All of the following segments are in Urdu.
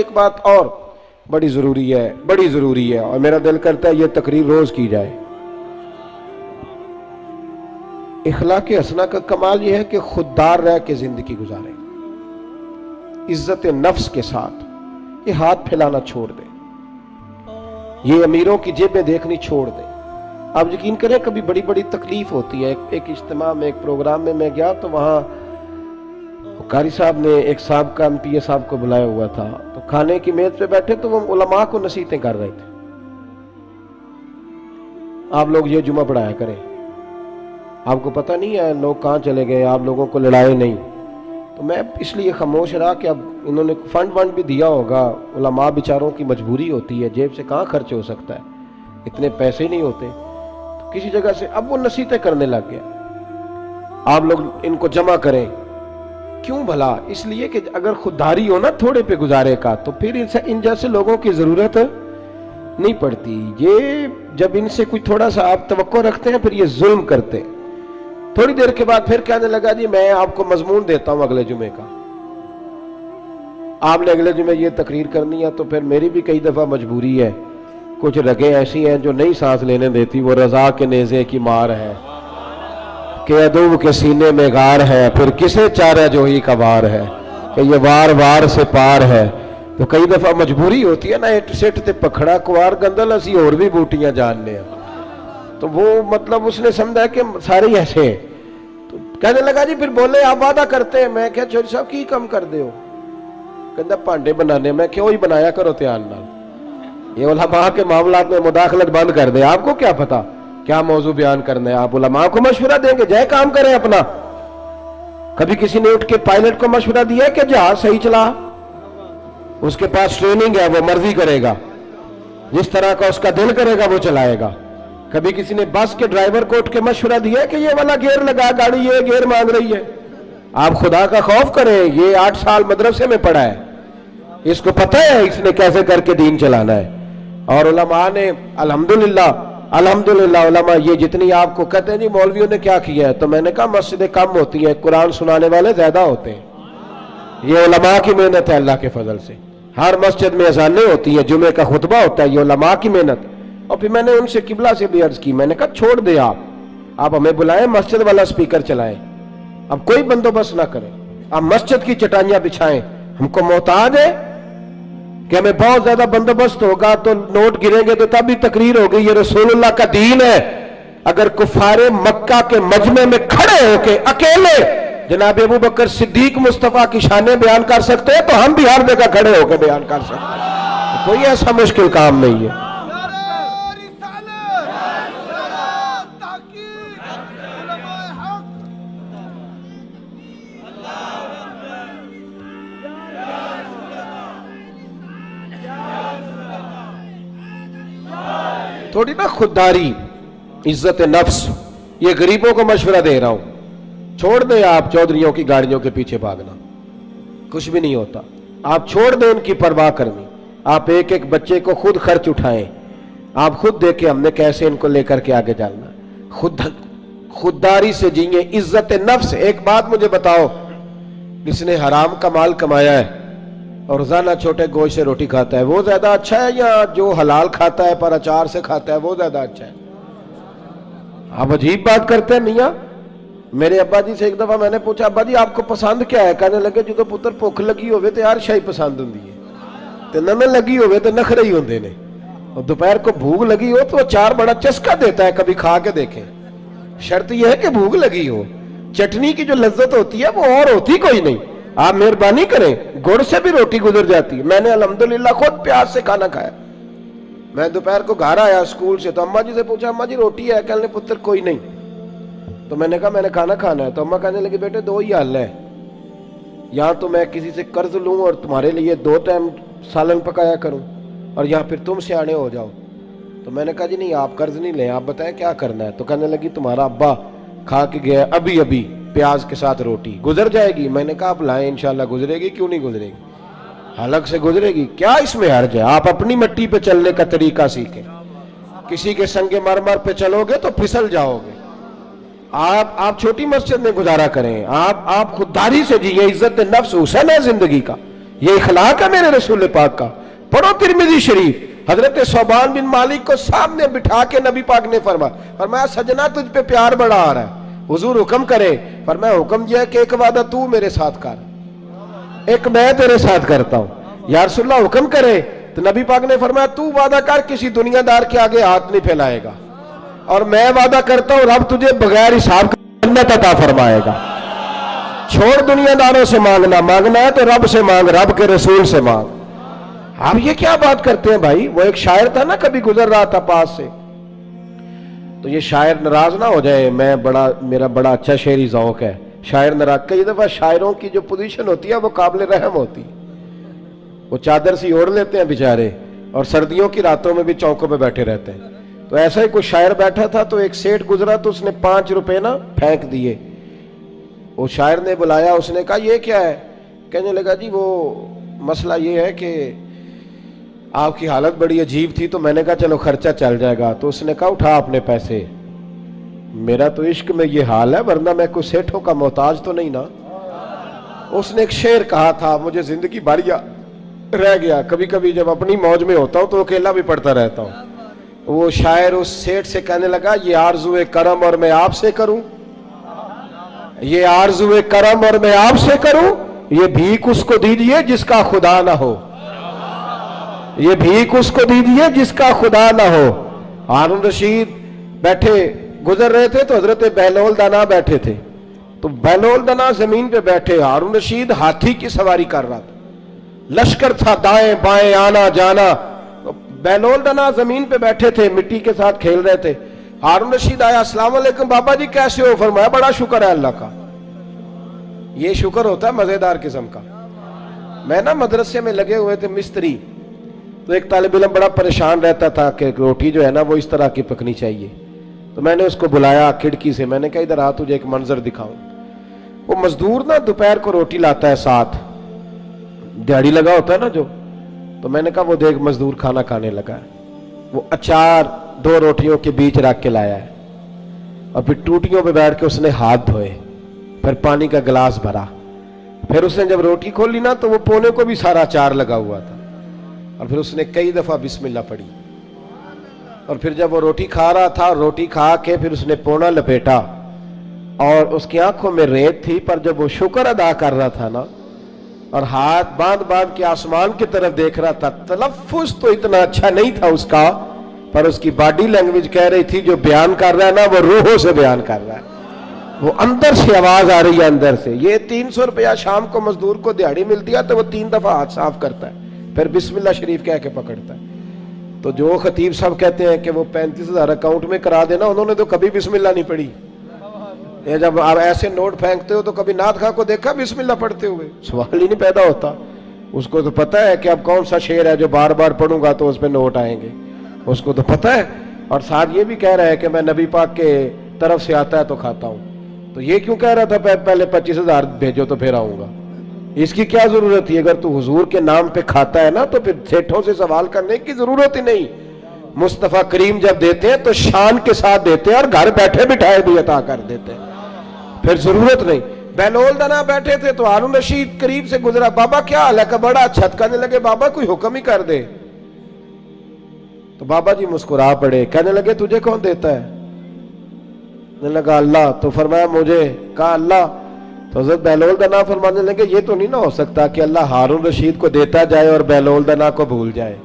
ایک بات اور بڑی ضروری ہے اور میرا دل کرتا ہے یہ تقریر روز کی جائے. اخلاق حسنہ کا کمال یہ ہے کہ خوددار رہ کے زندگی گزارے، عزت نفس کے ساتھ. یہ ہاتھ پھیلانا چھوڑ دے، یہ امیروں کی جیبیں دیکھنی چھوڑ دے. آپ یقین کریں کبھی بڑی بڑی تکلیف ہوتی ہے. ایک اجتماع میں، ایک پروگرام میں گیا تو وہاں قاری صاحب نے ایک صاحب کا MP صاحب کو بلایا ہوا تھا، تو کھانے کی میز پہ بیٹھے تو وہ علماء کو نصیحتیں کر رہے تھے. آپ لوگ یہ جمعہ پڑھایا کریں، آپ کو پتہ نہیں ہے لوگ کہاں چلے گئے، آپ لوگوں کو لڑائے نہیں. تو میں اس لیے خاموش رہا کہ اب انہوں نے فنڈ بھی دیا ہوگا، علماء بیچاروں کی مجبوری ہوتی ہے، جیب سے کہاں خرچ ہو سکتا ہے، اتنے پیسے نہیں ہوتے. تو کسی جگہ سے اب وہ نصیحتیں کرنے لگ گیا، آپ لوگ ان کو جمع کریں. کیوں بھلا؟ اس لیے کہ اگر خودداری ہو نا تھوڑے پہ گزارے کا تو پھر ان جیسے لوگوں کی ضرورت نہیں پڑتی. یہ جب ان سے کوئی تھوڑا سا آپ توقع رکھتے ہیں پھر یہ ظلم کرتے ہیں. تھوڑی دیر کے بعد پھر کہنے لگا جی میں آپ کو مضمون دیتا ہوں اگلے جمعے کا، آپ نے اگلے جمعے یہ تقریر کرنی ہے. تو پھر میری بھی کئی دفعہ مجبوری ہے، کچھ رگیں ایسی ہیں جو نہیں سانس لینے دیتی. وہ رضا کے نیزے کی مار ہے کہ عدو کے سینے میں غار ہے، پھر کسے چارہ جوہی کا وار ہے کہ یہ وار وار سے پار ہے. تو کئی دفعہ مجبوری ہوتی ہے نا، اٹ سٹ تے پکھڑا کوار گندل اسی اور بھی بوٹیاں جاننے ہیں. تو وہ مطلب اس نے سمجھا کہ سارے ہی ایسے ہیں. تو کہنے لگا جی پھر بولے آپ وعدہ کرتے ہیں. میں کہا چوری صاحب کی کم کر دے ہو؟ کہندہ پانڈے بنانے. میں کیوں ہی بنایا کرو تیان نال، یہ علماء کے معاملات میں مداخلت بند کر دے. آپ کو کیا پتا کیا موضوع بیان کرنا ہے؟ آپ علماء کو مشورہ دیں گے جائے کام کریں اپنا. کبھی کسی نے اٹھ کے پائلٹ کو مشورہ دیا کہ جہاز صحیح چلا؟ اس کے پاس ٹریننگ ہے، وہ مرضی کرے گا، جس طرح کا اس کا دل کرے گا وہ چلائے گا. کبھی کسی نے بس کے ڈرائیور کو اٹھ کے مشورہ دیا کہ یہ والا گیئر لگا، گاڑی یہ گیئر مانگ رہی ہے؟ آپ خدا کا خوف کریں، یہ 8 سال مدرسے میں پڑھا ہے، اس کو پتہ ہے اس نے کیسے کر کے دین چلانا ہے. اور علماء نے الحمدللہ علماء یہ جتنی آپ کو کہتے ہیں جی مولویوں نے کیا کیا ہے، تو میں نے کہا مسجدیں کم ہوتی ہیں، قرآن سنانے والے زیادہ ہوتے ہیں. یہ علماء کی محنت ہے اللہ کے فضل سے. ہر مسجد میں اذانیں ہوتی ہیں، جمعے کا خطبہ ہوتا ہے، یہ علماء کی محنت. اور پھر میں نے ان سے قبلہ سے بھی عرض کی، میں نے کہا چھوڑ دے آپ ہمیں بلائیں، مسجد والا سپیکر چلائیں، اب کوئی بندوبست نہ کریں، آپ مسجد کی چٹائیاں بچھائیں. ہم کو محتاج ہے کہ ہمیں بہت زیادہ بندوبست ہوگا تو نوٹ گریں گے تو تب بھی تقریر ہوگی. یہ رسول اللہ کا دین ہے. اگر کفار مکہ کے مجمع میں کھڑے ہو کے اکیلے جناب ابو بکر صدیق مصطفیٰ کی شانیں بیان کر سکتے ہیں تو ہم بھی ہر جگہ کھڑے ہو کے بیان کر سکتے ہیں. کوئی ایسا مشکل کام نہیں ہے. تھوڑی نا خودداری، عزت نفس. یہ غریبوں کو مشورہ دے رہا ہوں، چھوڑ دیں آپ چودھریوں کی گاڑیوں کے پیچھے بھاگنا، کچھ بھی نہیں ہوتا. آپ چھوڑ دیں ان کی پرواہ کرنی. آپ ایک ایک بچے کو خود خرچ اٹھائیں. آپ خود دیکھیں ہم نے کیسے ان کو لے کر کے آگے جانا. خودداری سے جیئیں، عزت نفس. ایک بات مجھے بتاؤ، جس نے حرام کا مال کمایا ہے اور روزانہ چھوٹے گوشت سے روٹی کھاتا ہے وہ زیادہ اچھا ہے، یا جو حلال کھاتا ہے پر اچار سے کھاتا ہے وہ زیادہ اچھا ہے؟ آپ عجیب بات کرتے ہیں میاں. میرے ابا جی سے ایک دفعہ میں نے پوچھا ابا جی آپ کو پسند کیا ہے؟ کہنے لگے جدو پتر بھوک لگی ہوئے تو ہر شے پسند ہوندی ہے، تے نہ لگی ہوئے تو نخرے ہی ہوندے نے. اور دوپہر کو بھوک لگی ہو تو اچار بڑا چسکا دیتا ہے، کبھی کھا کے دیکھیں. شرط یہ ہے کہ بھوک لگی ہو. چٹنی کی جو لذت ہوتی ہے وہ اور ہوتی کوئی نہیں. آپ مہربانی کریں، گڑ سے بھی روٹی گزر جاتی ہے. میں نے الحمدللہ خود پیاز سے کھانا کھایا. میں دوپہر کو گھر آیا اسکول سے تو اماں جی سے پوچھا اماں جی روٹی ہے؟ کہنے پتر کوئی نہیں. تو میں نے کہا میں نے کھانا کھانا ہے. تو اماں کہنے لگی بیٹے دو ہی حل ہے، یا تو میں کسی سے قرض لوں اور تمہارے لیے 2 ٹائم سالن پکایا کروں، اور یا پھر تم سیانے ہو جاؤ. تو میں نے کہا جی نہیں آپ قرض نہیں لیں، آپ بتائیں کیا کرنا ہے. تو کہنے لگی تمہارا ابا کھا کے گیا ابھی پیاز کے ساتھ روٹی، گزر جائے گی. میں نے کہا آپ لائیں انشاءاللہ گزرے گی. کیوں نہیں گزرے گی؟ حلق سے گزرے گی. کیا اس میں حرج ہے؟ آپ اپنی مٹی پہ چلنے کا طریقہ سیکھیں. کسی کے سنگ مرمر پہ چلو گے تو پھسل جاؤ گے. آپ چھوٹی مسجد میں گزارا کریں. آپ خودداری سے جیئے. عزت نفس حسن ہے زندگی کا. یہ اخلاق ہے میرے رسول پاک کا. پڑھو ترمذی شریف. حضرت صوبان بن مالک کو سامنے بٹھا کے نبی پاک نے فرمایا سجنا تجھ پہ پیار بڑا آ رہا ہے, حضور حکم کرے. فرمایا حکم یہ ہے کہ ایک وعدہ تو میرے ساتھ کر, ایک میں تیرے ساتھ کرتا ہوں. یا رسول اللہ حکم کرے. تو نبی پاک نے فرمایا تو وعدہ کر کسی دنیا دار کے آگے ہاتھ نہیں پھیلائے گا, اور میں وعدہ کرتا ہوں رب تجھے بغیر حساب کا جنت عطا فرمائے گا. چھوڑ دنیا داروں سے مانگنا ہے تو رب سے مانگ, رب کے رسول سے مانگ. آپ یہ کیا بات کرتے ہیں بھائی؟ وہ ایک شاعر تھا نا, کبھی گزر رہا تھا پاس سے, تو یہ شاعر ناراض نہ ہو جائے, میرا بڑا اچھا شعری ذوق ہے. شاعر ناراض, کئی دفعہ شاعروں کی جو پوزیشن ہوتی ہے وہ قابل رحم ہوتی, وہ چادر سی اوڑھ لیتے ہیں بیچارے, اور سردیوں کی راتوں میں بھی چوکوں پہ بیٹھے رہتے ہیں. تو ایسا ہی کوئی شاعر بیٹھا تھا, تو ایک سیٹ گزرا تو اس نے 5 روپے نا پھینک دیے. وہ شاعر نے بلایا, اس نے کہا یہ کیا ہے؟ کہنے لگا جی وہ مسئلہ یہ ہے کہ آپ کی حالت بڑی عجیب تھی, تو میں نے کہا چلو خرچہ چل جائے گا. تو اس نے کہا اٹھا اپنے پیسے, میرا تو عشق میں یہ حال ہے, ورنہ میں کوئی سیٹھوں کا محتاج تو نہیں نا. اس نے ایک شعر کہا تھا, مجھے زندگی بھر رہ گیا, کبھی کبھی جب اپنی موج میں ہوتا ہوں تو اکیلا بھی پڑھتا رہتا ہوں. وہ شاعر اس سیٹ سے کہنے لگا یہ آرزو کرم اور میں آپ سے کروں, یہ آرزو کرم اور میں آپ سے کروں, یہ بھیک اس کو دیجئے جس کا خدا نہ ہو, یہ بھیک اس کو دیجئے جس کا خدا نہ ہو. ہارون رشید بیٹھے گزر رہے تھے, تو حضرت بہلول دانا بیٹھے تھے. تو بہلول دانا زمین پہ بیٹھے, ہارون رشید ہاتھی کی سواری کر رہا تھا, لشکر تھا دائیں بائیں آنا جانا. بہلول دانا زمین پہ بیٹھے تھے, مٹی کے ساتھ کھیل رہے تھے. ہارون رشید آیا, السلام علیکم بابا جی کیسے ہو؟ فرمایا بڑا شکر ہے اللہ کا. یہ شکر ہوتا ہے مزیدار قسم کا. میں نا مدرسے میں لگے ہوئے تھے مستری, تو ایک طالب علم بڑا پریشان رہتا تھا کہ روٹی جو ہے نا وہ اس طرح کی پکنی چاہیے. تو میں نے اس کو بلایا کھڑکی سے, میں نے کہا ادھر آ تجھے ایک منظر دکھاؤں. وہ مزدور نا دوپہر کو روٹی لاتا ہے, ساتھ دیہڑی لگا ہوتا ہے نا جو, تو میں نے کہا وہ دیکھ مزدور کھانا کھانے لگا ہے. وہ اچار 2 روٹیوں کے بیچ رکھ کے لایا ہے, اور پھر ٹوٹیوں پہ بیٹھ کے اس نے ہاتھ دھوئے, پھر پانی کا گلاس بھرا. پھر اس نے جب روٹی کھولی نا تو وہ پونے کو بھی سارا اچار لگا ہوا تھا, اور پھر اس نے کئی دفعہ بسم اللہ پڑھی. اور پھر جب وہ روٹی کھا رہا تھا, روٹی کھا کے پھر اس نے پونا لپیٹا, اور اس کی آنکھوں میں ریت تھی, پر جب وہ شکر ادا کر رہا تھا نا, اور ہاتھ باندھ کے آسمان کی طرف دیکھ رہا تھا, تلفظ تو اتنا اچھا نہیں تھا اس کا, پر اس کی باڈی لینگویج کہہ رہی تھی جو بیان کر رہا ہے نا وہ روحوں سے بیان کر رہا ہے, وہ اندر سے آواز آ رہی ہے اندر سے. یہ 300 روپیہ شام کو مزدور کو دیہڑی ملتی ہے, تو وہ 3 دفعہ ہاتھ صاف کرتا ہے, پھر بسم اللہ شریف کہہ کے پکڑتا ہے. تو جو خطیب صاحب کہتے ہیں کہ وہ 35,000 اکاؤنٹ میں کرا دینا, انہوں نے تو کبھی بسم اللہ نہیں پڑھی. یہ جب آپ ایسے نوٹ پھینکتے ہو تو کبھی نعت خواہ کو دیکھا بسم اللہ پڑھتے ہوئے؟ سوال ہی نہیں پیدا ہوتا. اس کو تو پتہ ہے کہ اب کون سا شعر ہے جو بار بار پڑھوں گا تو اس پہ نوٹ آئیں گے, اس کو تو پتہ ہے. اور ساتھ یہ بھی کہہ رہا ہے کہ میں نبی پاک کے طرف سے آتا ہے تو کھاتا ہوں. تو یہ کیوں کہہ رہا تھا پہلے 25,000 بھیجو تو پھر آؤں گا؟ اس کی کیا ضرورت تھی؟ اگر تو حضور کے نام پہ کھاتا ہے نا تو پھر سیٹھوں سے سوال کرنے کی ضرورت ہی نہیں. مصطفیٰ کریم جب دیتے ہیں تو شان کے ساتھ دیتے ہیں, اور گھر بیٹھے بٹھائے بھی عطا کر دیتے ہیں, پھر ضرورت نہیں. بہلول دانا بیٹھے تھے تو ہارون رشید قریب سے گزرا, بابا کیا حال ہے؟ کہ بڑا اچھا. کہنے لگے بابا کوئی حکم ہی کر دے. تو بابا جی مسکرا پڑے, کہنے لگے تجھے کون دیتا ہے؟ کہنے لگا اللہ. تو فرمایا مجھے. کہا اللہ. تو حضرت بہلول دانا فرمانے لگے یہ تو نہیں نہ ہو سکتا کہ اللہ ہارون رشید کو دیتا جائے اور بہلول دانا کو بھول جائے,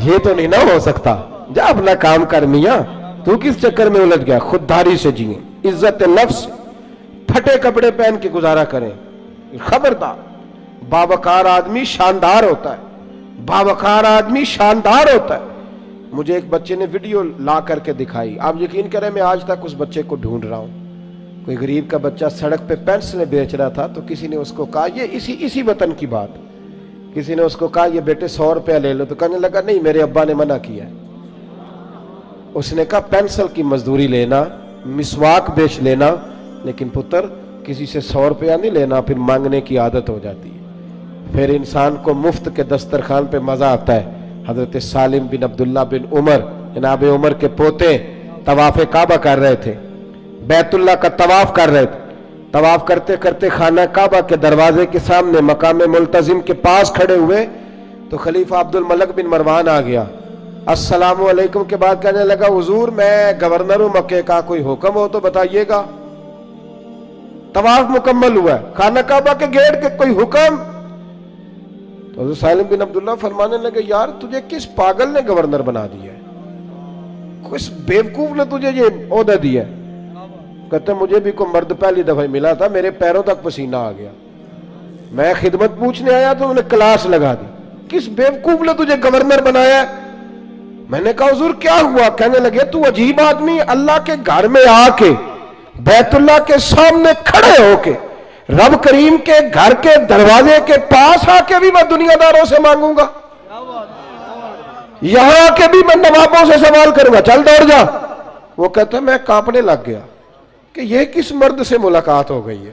یہ تو نہیں نہ ہو سکتا. جا اپنا کام کر میاں, تو کس چکر میں الجھ گیا؟ خودداری سے جیئیں, عزت نفس, پھٹے کپڑے پہن کے گزارا کریں. خبردار, باوقار آدمی شاندار ہوتا ہے, باوقار آدمی شاندار ہوتا ہے. مجھے ایک بچے نے ویڈیو لا کر کے دکھائی, آپ یقین کریں میں آج تک اس بچے کو ڈھونڈ رہا ہوں. کوئی غریب کا بچہ سڑک پہ پینسلیں بیچ رہا تھا, تو کسی نے اس کو کہا, یہ اسی وطن کی بات, کسی نے اس کو کہا یہ بیٹے 100 روپیہ لے لو. تو کہنے لگا نہیں میرے ابا نے منع کیا ہے. اس نے کہا پینسل کی مزدوری لینا, مسواک بیچ لینا, لیکن پتر کسی سے 100 روپیہ نہیں لینا, پھر مانگنے کی عادت ہو جاتی ہے, پھر انسان کو مفت کے دسترخوان پہ مزہ آتا ہے. حضرت سالم بن عبداللہ بن عمر, جناب عمر کے پوتے, طواف کعبہ کر رہے تھے, بیت اللہ کا طواف کر رہے تھے. طواف کرتے کرتے خانہ کعبہ کے دروازے کے سامنے مقام ملتزم کے پاس کھڑے ہوئے تو خلیفہ عبد الملک بن مروان آ گیا. السلام علیکم کے بعد کہنے لگا حضور میں گورنر ہوں مکے کا, کوئی حکم ہو تو بتائیے گا. طواف مکمل ہوا ہے, خانہ کعبہ کے گیٹ کے کوئی حکم؟ تو حضرت سالم بن عبداللہ فرمانے لگے یار تجھے کس پاگل نے گورنر بنا دیا ہے, کس بیوقوف نے تجھے یہ عہدہ دیا ہے؟ کہتے ہیں مجھے بھی کوئی مرد پہلی دفعہ ملا تھا, میرے پیروں تک پسینہ آ گیا, میں خدمت پوچھنے آیا تو انہوں نے کلاس لگا دی, کس بیوقوف نے تجھے گورنر بنایا ہے؟ میں نے کہا حضور کیا ہوا؟ کہنے لگے تو عجیب آدمی, اللہ کے گھر میں آ کے بیت اللہ کے سامنے کھڑے ہو کے رب کریم کے گھر کے دروازے کے پاس آ کے بھی میں دنیا داروں سے مانگوں گا, یہاں آ کے بھی میں نوابوں سے سوال کروں گا, چل دوڑ جا. وہ کہتا ہے میں کانپنے لگ گیا کہ یہ کس مرد سے ملاقات ہو گئی ہے.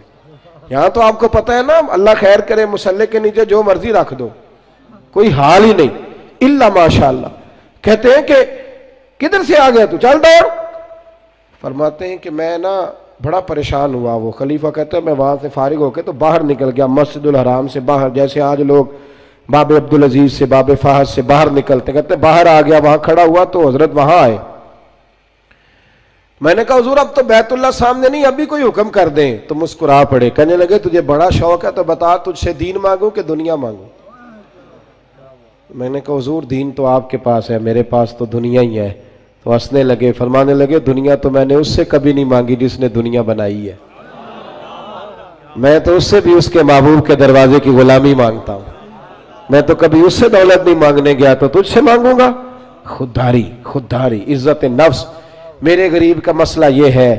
یہاں تو آپ کو پتہ ہے نا, اللہ خیر کرے, مصلے کے نیچے جو مرضی رکھ دو, کوئی حال ہی نہیں الا ماشاءاللہ. کہتے ہیں کہ کدھر سے آ گیا تو, چل دوڑ. فرماتے ہیں کہ میں نا بڑا پریشان ہوا. وہ خلیفہ کہتا ہے میں وہاں سے فارغ ہو کے تو باہر نکل گیا, مسجد الحرام سے باہر, جیسے آج لوگ باب عبدالعزیز سے باب فہد سے باہر نکلتے. کہتے ہیں باہر آ گیا, وہاں کھڑا ہوا تو حضرت وہاں آئے. میں نے کہا حضور اب تو بیت اللہ سامنے نہیں, ابھی کوئی حکم کر دیں. تو مسکرا پڑے, کہنے لگے تجھے بڑا شوق ہے تو بتا تجھ سے دین مانگوں کہ دنیا مانگوں؟ میں نے کہا حضور دین تو آپ کے پاس ہے, میرے پاس تو دنیا ہی ہے. تو ہنسنے لگے, فرمانے لگے دنیا تو میں نے اس سے کبھی نہیں مانگی جس نے دنیا بنائی ہے, میں تو اس سے بھی اس کے محبوب کے دروازے کی غلامی مانگتا ہوں. میں تو کبھی اس سے دولت نہیں مانگنے گیا تو تجھ سے مانگوں گا؟ خودداری, خودداری, عزت نفس. میرے غریب کا مسئلہ یہ ہے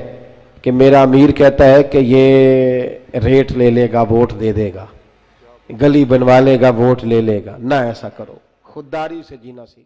کہ میرا امیر کہتا ہے کہ یہ ریٹ لے لے گا, ووٹ دے دے گا, گلی بنوا لے گا, ووٹ لے لے گا. نہ ایسا کرو, خودداری سے جینا سیکھو.